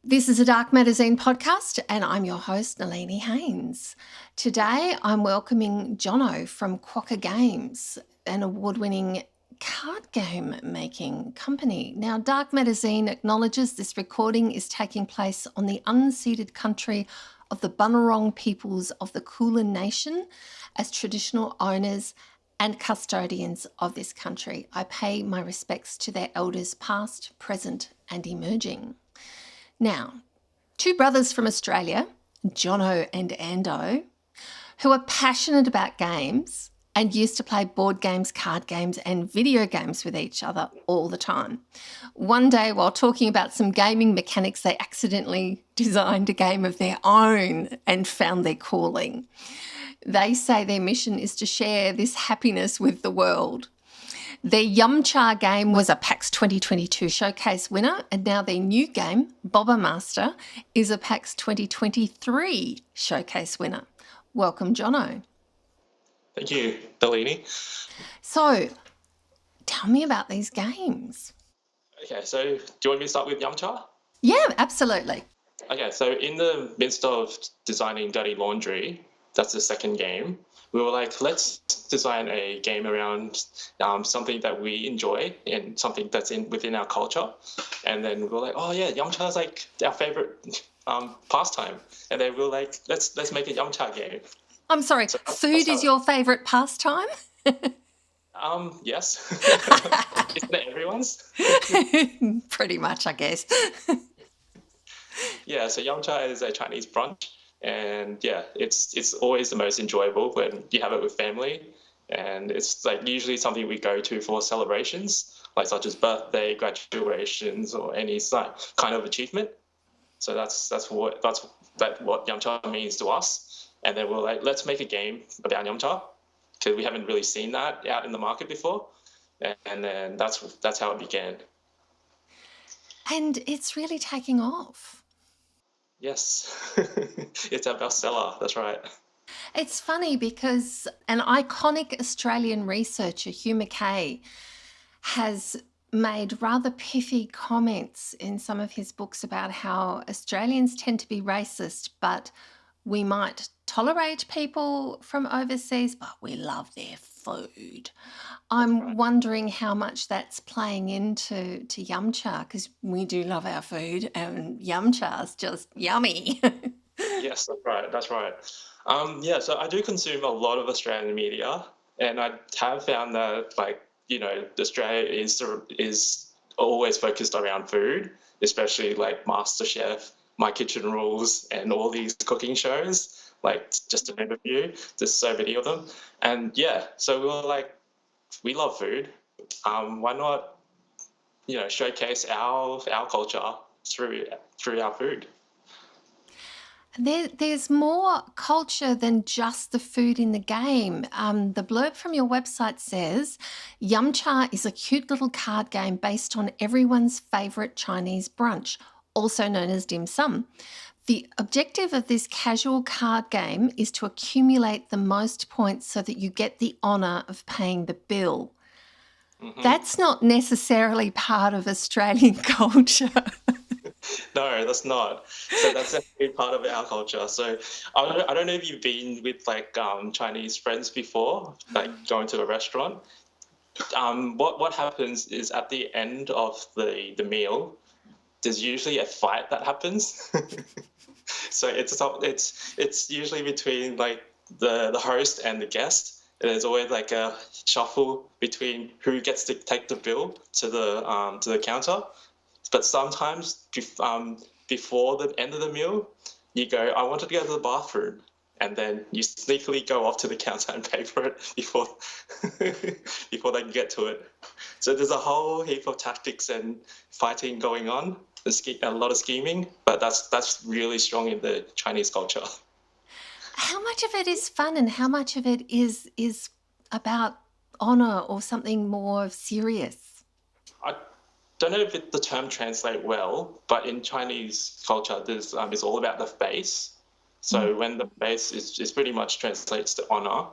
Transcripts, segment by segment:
This is a Dark Magazine podcast, and I'm your host, Nalini Haynes. Today, I'm welcoming Jono from Quokka Games, an award-winning card game making company. Now, Dark Magazine acknowledges this recording is taking place on the unceded country of the Bunurong peoples of the Kulin Nation as traditional owners and custodians of this country. I pay my respects to their elders past, present, and emerging. Now, two brothers from Australia, Jono and Ando, who are passionate about games and used to play board games, card games, and video games with each other all the time. One day, while talking about some gaming mechanics, they accidentally designed a game of their own and found their calling. They say their mission is to share this happiness with the world. Their Yum-Cha game was a PAX 2022 showcase winner, and now their new game, Boba Master, is a PAX 2023 showcase winner. Welcome, Jono. Thank you, Delaney. So, tell me about these games. Okay, so do you want me to start with Yum-Cha? Yeah, absolutely. Okay, so in the midst of designing Dirty Laundry, that's the second game, we were like, let's design a game around something that we enjoy and something that's within our culture. And then we were like, oh yeah, Yum-Cha is like our favorite pastime. And then we were like, let's make a Yum-Cha game. I'm sorry, so food is your favourite pastime? Yes. Isn't it everyone's? Pretty much, I guess. Yeah, so Yum-Cha is a Chinese brunch. And yeah, it's always the most enjoyable when you have it with family. And it's like usually something we go to for celebrations, like such as birthday, graduations, or any kind of achievement. So that's what Yum-Cha means to us. And then we're like, let's make a game about Yum-Cha, because we haven't really seen that out in the market before. And then that's how it began. And it's really taking off. Yes, it's our bestseller, that's right. It's funny because an iconic Australian researcher, Hugh Mackay, has made rather pithy comments in some of his books about how Australians tend to be racist, but we might tolerate people from overseas, but we love their food. I'm wondering how much that's playing into Yum-Cha, because we do love our food and Yum-Cha's just yummy. Yes, that's right. Yeah, so I do consume a lot of Australian media, and I have found that, Australia is always focused around food, especially like MasterChef, My Kitchen Rules, and all these cooking shows, like just to name a few. There's so many of them. And yeah, so we were like, we love food. Why not, showcase our culture through our food? There's more culture than just the food in the game. The blurb from your website says, Yum-Cha is a cute little card game based on everyone's favourite Chinese brunch, also known as dim sum. The objective of this casual card game is to accumulate the most points so that you get the honour of paying the bill. Mm-hmm. That's not necessarily part of Australian culture. No, that's not. So that's a big part of our culture. So I don't know if you've been with Chinese friends before, like going to a restaurant. What happens is at the end of the meal, there's usually a fight that happens. So it's usually between like the host and the guest. And there's always like a shuffle between who gets to take the bill to the counter. But sometimes before the end of the meal, you go, I wanted to go to the bathroom. And then you sneakily go off to the counter and pay for it before they can get to it. So there's a whole heap of tactics and fighting going on. There's a lot of scheming, but that's really strong in the Chinese culture. How much of it is fun and how much of it is about honour or something more serious? I don't know if the term translates well, but in Chinese culture, there's it's all about the face. So when the face is pretty much translates to honour.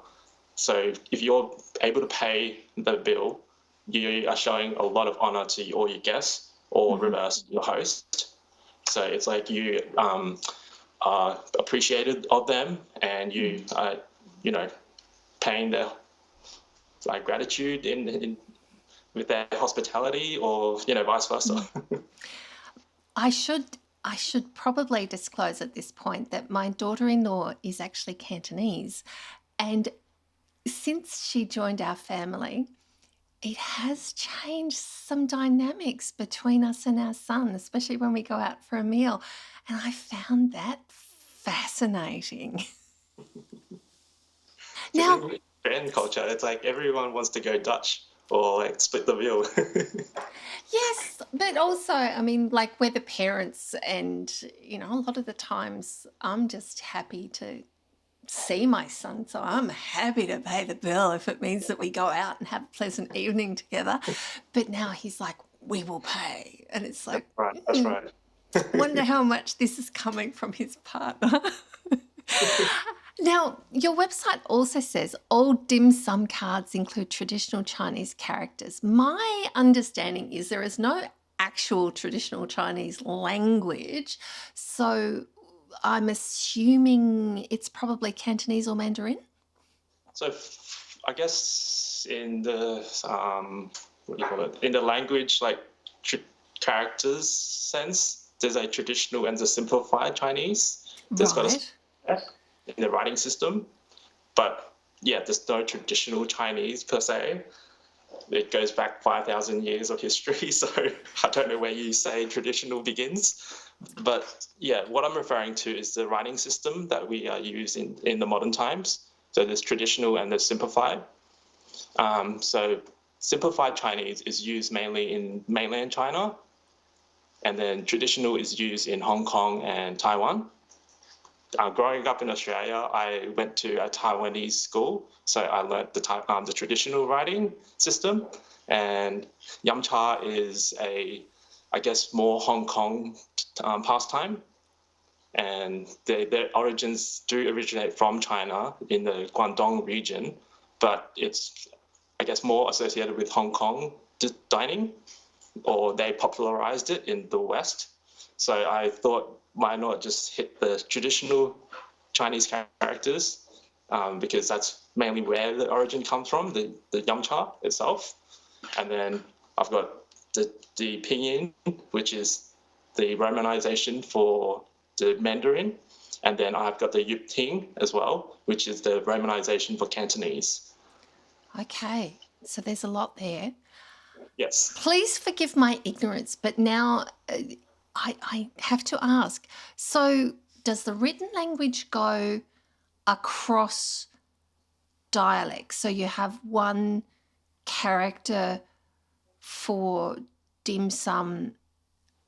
So if you're able to pay the bill, you are showing a lot of honour to all your guests, or reverse, your host. So it's like you are appreciated of them, and you are, paying their like gratitude in with their hospitality, or vice versa. I should probably disclose at this point that my daughter-in-law is actually Cantonese, and since she joined our family, it has changed some dynamics between us and our son, especially when we go out for a meal. And I found that fascinating. Because Now, in Japan culture, it's like everyone wants to go Dutch or like split the bill. yes, but also, I mean, like we're the parents, and, a lot of the times I'm just happy to see my son. So I'm happy to pay the bill if it means that we go out and have a pleasant evening together. But now he's like, we will pay. And it's like, Right, that's right. wonder how much this is coming from his partner. Now, your website also says all dim sum cards include traditional Chinese characters. My understanding is there is no actual traditional Chinese language. So I'm assuming it's probably Cantonese or Mandarin? So I guess in the what do you call it? In the language like characters sense, there's a traditional and a simplified Chinese. There's got Right. a in the writing system, but yeah, there's no traditional Chinese per se. It goes back 5,000 years of history, so I don't know where you say traditional begins. But yeah, what I'm referring to is the writing system that we use in the modern times. So there's traditional and there's simplified. So simplified Chinese is used mainly in mainland China, and then traditional is used in Hong Kong and Taiwan. Growing up in Australia, I went to a Taiwanese school, so I learned the traditional writing system. And Yamcha is I guess, more Hong Kong pastime. And their origins do originate from China in the Guangdong region, but it's, I guess, more associated with Hong Kong dining, or they popularized it in the West. So I thought, why not just hit the traditional Chinese characters, because that's mainly where the origin comes from, the Yamcha itself. And then I've got the Pinyin, which is the romanization for the Mandarin. And then I've got the Yup Ting as well, which is the romanization for Cantonese. Okay. So there's a lot there. Yes. Please forgive my ignorance, but now I have to ask. So, does the written language go across dialects? So you have one character for dim sum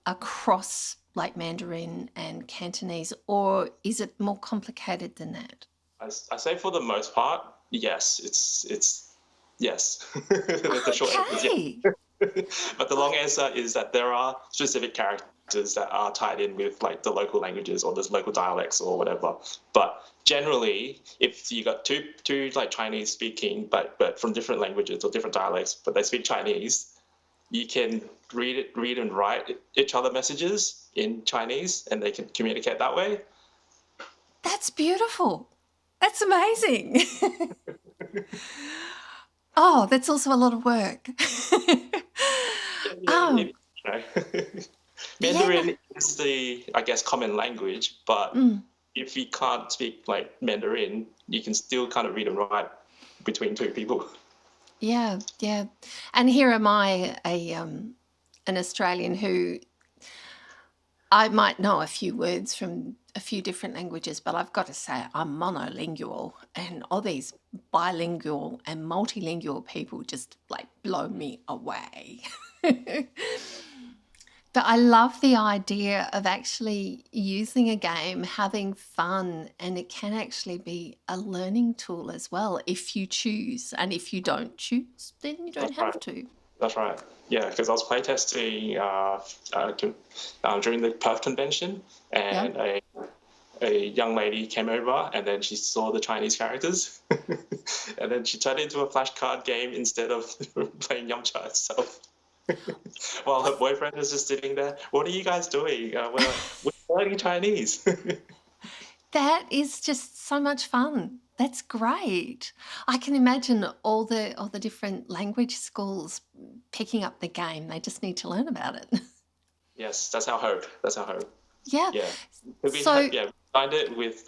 across like Mandarin and Cantonese, or is it more complicated than that? I say for the most part, yes. It's yes. The short answer is yes. Okay. But the long answer is that there are specific characters that are tied in with like the local languages or the local dialects or whatever. But generally, if you got two like Chinese speaking, but from different languages or different dialects, but they speak Chinese, you can read and write each other messages in Chinese, and they can communicate that way. That's beautiful. That's amazing. Oh, that's also a lot of work. Yeah, Yeah, Mandarin is the, I guess, common language, but if you can't speak like Mandarin, you can still kind of read and write between two people. yeah, yeah. And here am I, an Australian who I might know a few words from a few different languages, but I've got to say I'm monolingual, and all these bilingual and multilingual people just like blow me away. But I love the idea of actually using a game, having fun, and it can actually be a learning tool as well if you choose. And if you don't choose, then you don't That's have right. to. That's right. Yeah, because I was playtesting during the Perth convention, Yeah. and a young lady came over, and then she saw the Chinese characters, and then she turned it into a flashcard game instead of playing Yamcha itself. While her boyfriend is just sitting there. What are you guys doing? We're learning Chinese. That is just so much fun. That's great. I can imagine all the different language schools picking up the game. They just need to learn about it. Yes, that's our hope. That's our hope. Yeah. Yeah. So, We signed it with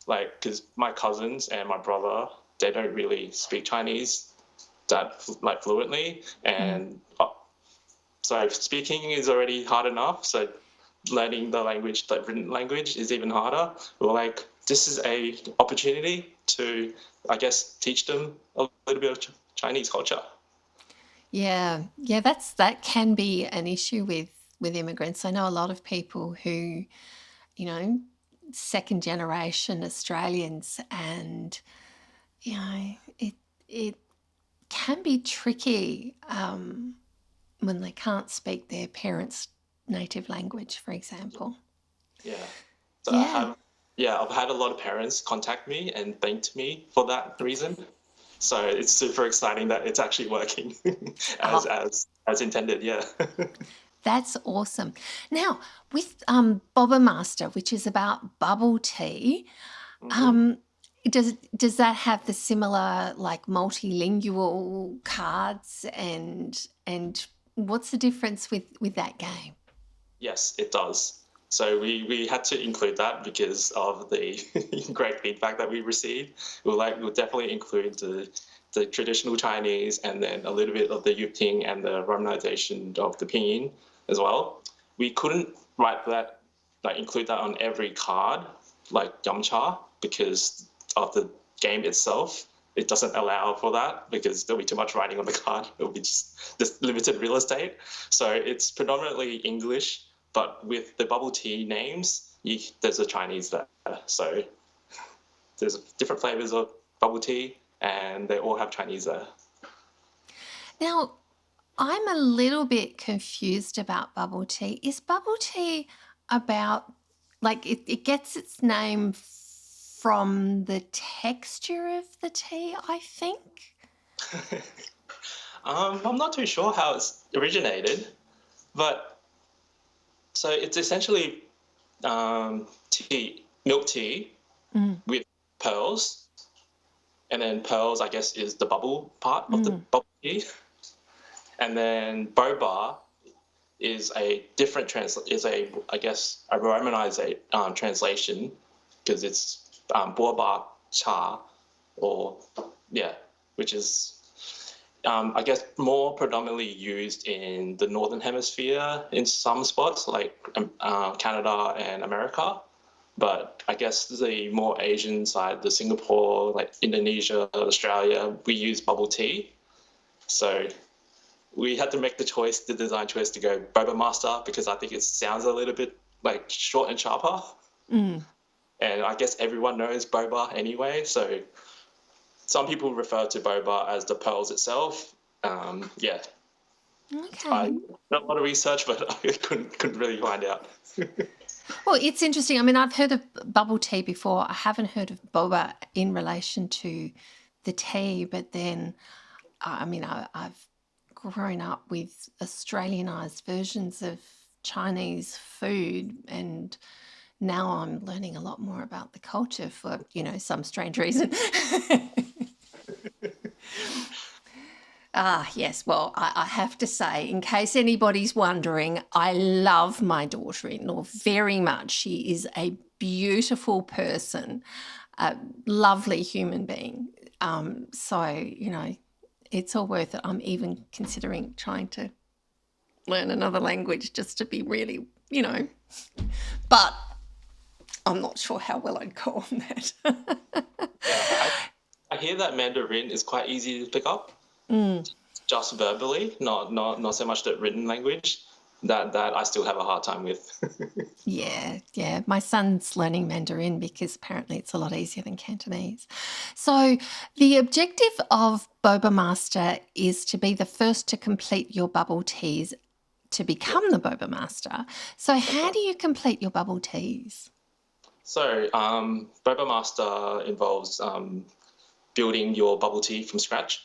like because my cousins and my brother, they don't really speak Chinese that like fluently, mm, and so speaking is already hard enough. So learning the language, the written language, is even harder. We're like, this is a opportunity to, I guess, teach them a little bit of Chinese culture. yeah, yeah, that can be an issue with immigrants. I know a lot of people who, you know, second generation Australians, and it can be tricky when they can't speak their parents' native language, for example. Yeah. So Yeah. I've had a lot of parents contact me and thanked me for that reason. So it's super exciting that it's actually working Oh, as intended. Yeah. that's awesome. Now, with Boba Master, which is about bubble tea, hmm um, does that have the similar like multilingual cards, and what's the difference with that game? Yes, it does. So we had to include that because of the great feedback that we received. We'll definitely include the traditional Chinese and then a little bit of the Yuping and the romanization of the pinyin as well. We couldn't write that, like include that on every card, like Yamcha, because of the game itself. It doesn't allow for that because there'll be too much writing on the card. It'll be just limited real estate. So it's predominantly English, but with the bubble tea names, there's a Chinese there. So there's different flavors of bubble tea, and they all have Chinese there. Now, I'm a little bit confused about bubble tea. Is bubble tea about, like, it gets its name from the texture of the tea, I think? I'm not too sure how it's originated, but so it's essentially milk tea Mm, with pearls, and then pearls, I guess, is the bubble part of the mm, bubble tea, and then boba is a different is a, I guess, a romanized translation because it's Boba cha, or yeah, which is I guess more predominantly used in the northern hemisphere in some spots like Canada and America. But I guess the more Asian side, the Singapore, like Indonesia, Australia, we use bubble tea. So we had to make the design choice to go Boba Master because I think it sounds a little bit like short and sharper. mm. And I guess everyone knows Boba anyway. So some people refer to Boba as the pearls itself. Yeah, I Okay. did a lot of research, but I couldn't really find out. Well, it's interesting. I mean, I've heard of bubble tea before. I haven't heard of boba in relation to the tea, but then, I mean, I've grown up with Australianized versions of Chinese food, and now I'm learning a lot more about the culture for, some strange reason. Ah, yes. Well, I have to say, in case anybody's wondering, I love my daughter in law very much. She is a beautiful person, a lovely human being. So, it's all worth it. I'm even considering trying to learn another language just to be really, but I'm not sure how well I'd go on that. Yeah, I hear that Mandarin is quite easy to pick up, Mm. just verbally, not so much the written language. That I still have a hard time with. Yeah, yeah. My son's learning Mandarin because apparently it's a lot easier than Cantonese. So, the objective of Boba Master is to be the first to complete your bubble teas to Yeah, become the Boba Master. So, that's how right. do you complete your bubble teas? So, Boba Master involves building your bubble tea from scratch,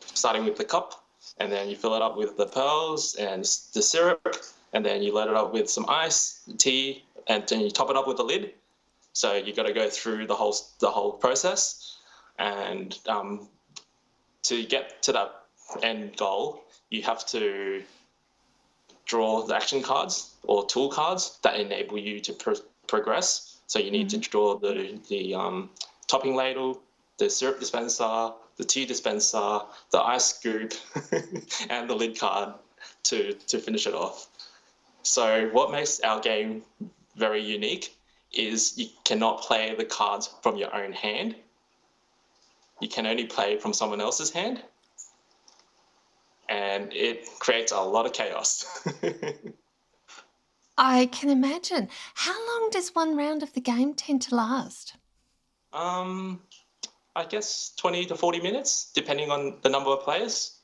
starting with the cup. and then you fill it up with the pearls and the syrup, and then you load it up with some ice, tea, and then you top it up with the lid. So you got to go through the whole process, and to get to that end goal, you have to draw the action cards or tool cards that enable you to progress. So you need to draw the topping ladle, the syrup dispenser, the tea dispenser, the ice scoop, and the lid card to finish it off. So what makes our game very unique is you cannot play the cards from your own hand. You can only play from someone else's hand. And it creates a lot of chaos. I can imagine. How long does one round of the game tend to last? I guess 20 to 40 minutes, depending on the number of players.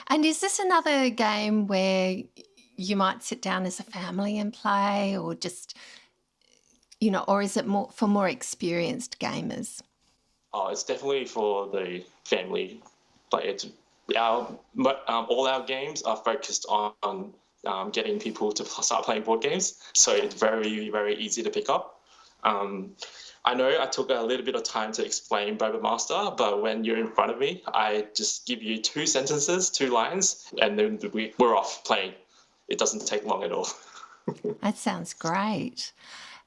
And is this another game where you might sit down as a family and play, or just, or is it more for more experienced gamers? Oh, it's definitely for the family players. All our games are focused on getting people to start playing board games, so it's very, very easy to pick up. I know I took a little bit of time to explain Boba Master, but when you're in front of me, I just give you 2 sentences, 2 lines, and then we're off playing. It doesn't take long at all. That sounds great.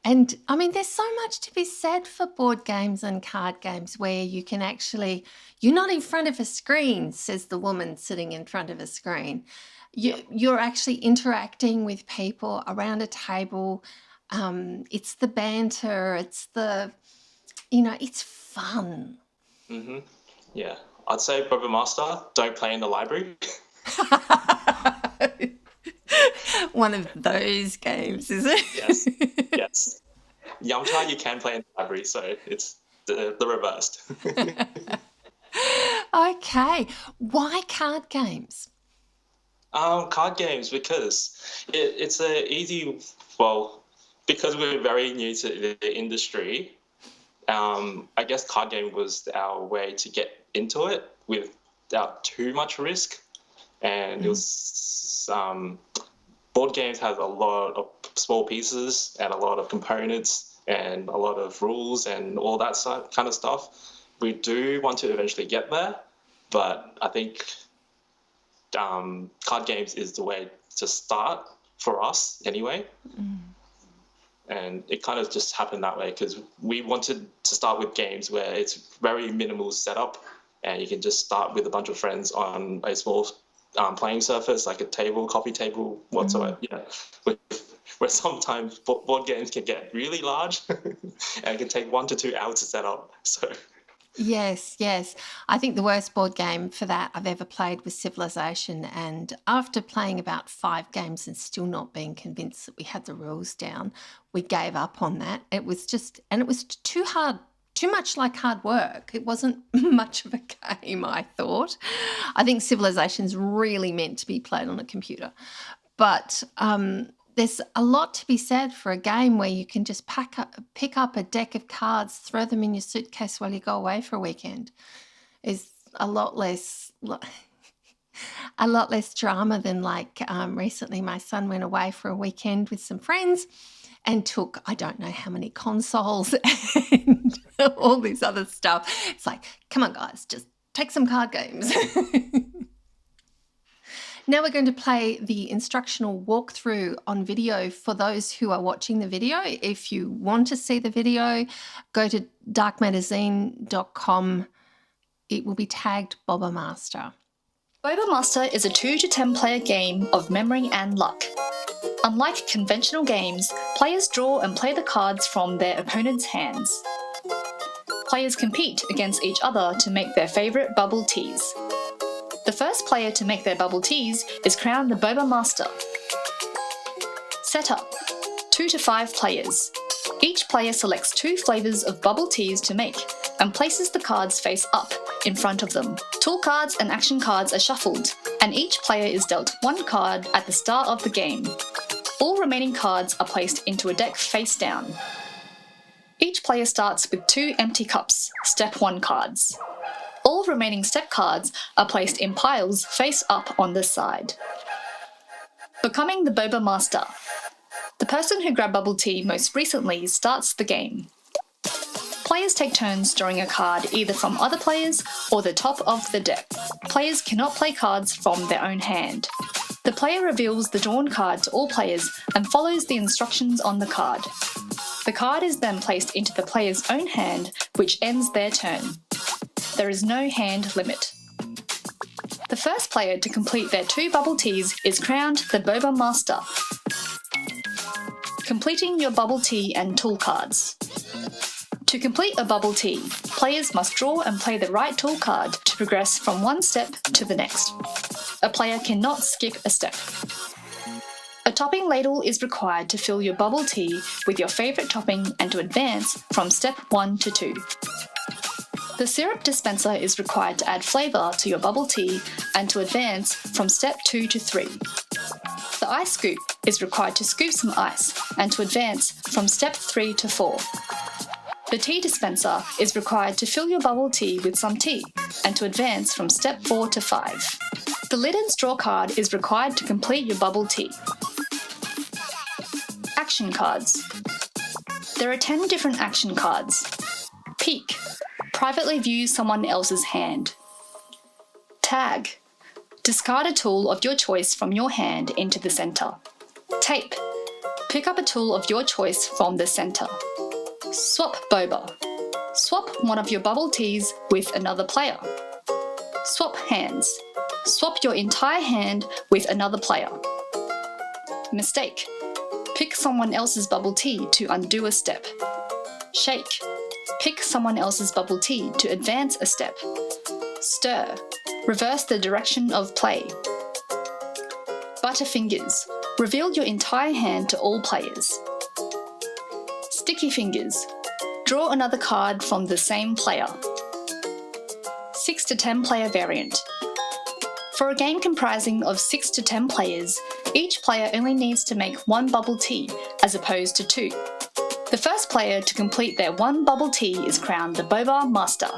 And I mean, there's so much to be said for board games and card games where you can actually, you're not in front of a screen, says the woman sitting in front of a screen. You're actually interacting with people around a table. It's the banter, it's it's fun. Mm-hmm. Yeah. I'd say Boba Master, don't play in the library. One of those games, is it? Yes. Yes. Yamcha, you can play in the library, so it's the reversed. Okay. Why card games? Card games, because it's a easy, because we're very new to the industry, I guess card game was our way to get into it without too much risk. And it was, board games has a lot of small pieces and a lot of components and a lot of rules and all that kind of stuff. We do want to eventually get there, but I think card games is the way to start for us anyway. And it kind of just happened that way because we wanted to start with games where it's very minimal setup and you can just start with a bunch of friends on a small playing surface, like a table, coffee table, whatsoever. Where sometimes board games can get really large and it can take 1 to 2 hours to set up. So Yes. I think the worst board game for that I've ever played was Civilization. And after playing about 5 games and still not being convinced that we had the rules down, we gave up on that. It was too hard, too much like hard work. It wasn't much of a game, I thought. I think Civilization's really meant to be played on a computer. But there's a lot to be said for a game where you can just pick up a deck of cards, throw them in your suitcase while you go away for a weekend. Is a lot less drama than recently my son went away for a weekend with some friends and took I don't know how many consoles and all this other stuff. It's like, come on guys, just take some card games. Now we're going to play the instructional walkthrough on video for those who are watching the video. If you want to see the video, go to darkmagazine.com. It will be tagged Boba Master. Boba Master is a 2 to 10 player game of memory and luck. Unlike conventional games, players draw and play the cards from their opponent's hands. Players compete against each other to make their favourite bubble teas. The first player to make their bubble teas is crowned the Boba Master. Setup: 2 to 5 players. Each player selects 2 flavours of bubble teas to make and places the cards face up in front of them. Tool cards and action cards are shuffled, and each player is dealt 1 card at the start of the game. All remaining cards are placed into a deck face down. Each player starts with 2 empty cups, step 1 cards. All all remaining step cards are placed in piles face up on the side. Becoming the Boba Master. The person who grabbed bubble tea most recently starts the game. Players take turns drawing a card either from other players or the top of the deck. Players cannot play cards from their own hand. The player reveals the drawn card to all players and follows the instructions on the card. The card is then placed into the player's own hand, which ends their turn. There is no hand limit. The first player to complete their 2 bubble teas is crowned the Boba Master. Completing your bubble tea and tool cards. To complete a bubble tea, players must draw and play the right tool card to progress from one step to the next. A player cannot skip a step. A topping ladle is required to fill your bubble tea with your favourite topping and to advance from step 1 to 2. The syrup dispenser is required to add flavour to your bubble tea and to advance from step 2 to 3. The ice scoop is required to scoop some ice and to advance from step 3 to 4. The tea dispenser is required to fill your bubble tea with some tea and to advance from step 4 to 5. The lid and straw card is required to complete your bubble tea. Action cards. There are 10 different action cards. Peek. Privately view someone else's hand. Tag. Discard a tool of your choice from your hand into the centre. Tape. Pick up a tool of your choice from the centre. Swap Boba. Swap one of your bubble teas with another player. Swap hands. Swap your entire hand with another player. Mistake. Pick someone else's bubble tea to undo a step. Shake. Pick someone else's bubble tea to advance a step. Stir. Reverse the direction of play. Butterfingers. Reveal your entire hand to all players. Sticky fingers. Draw another card from the same player. 6 to 10 player variant. For a game comprising of 6 to 10 players, each player only needs to make 1 bubble tea as opposed to 2. The first player to complete their 1 bubble tea is crowned the Boba Master.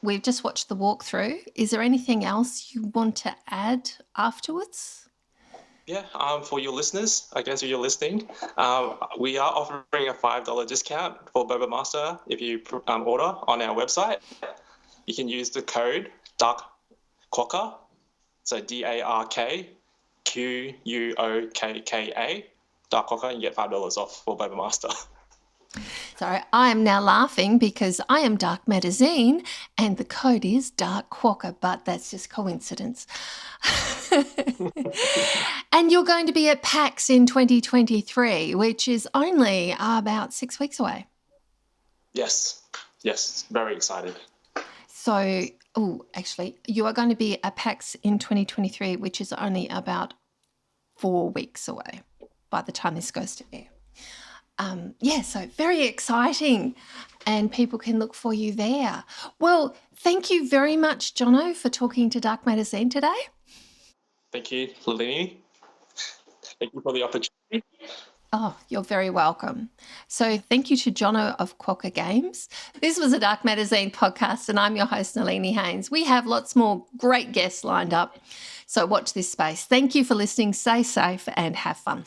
We've just watched the walkthrough. Is there anything else you want to add afterwards? Yeah, for your listeners, I guess if you're listening, we are offering a $5 discount for Boba Master if you order on our website. You can use the code Quokka, so DARKQUOKKA, Dark Quokka, and you get $5 off for Boba Master. So I am now laughing because I am Dark Magazine and the code is Dark Quokka, but that's just coincidence. And you're going to be at PAX in 2023, which is only about 6 weeks away. Yes, very excited. So, actually, you are going to be at PAX in 2023, which is only about 4 weeks away by the time this goes to air. So very exciting, and people can look for you there. Well, thank you very much, Jono, for talking to Dark Magazine today. Thank you, Lilini. Thank you for the opportunity. Oh, you're very welcome. So thank you to Jono of Quokka Games. This was a Dark Magazine podcast, and I'm your host, Nalini Haynes. We have lots more great guests lined up, so watch this space. Thank you for listening. Stay safe and have fun.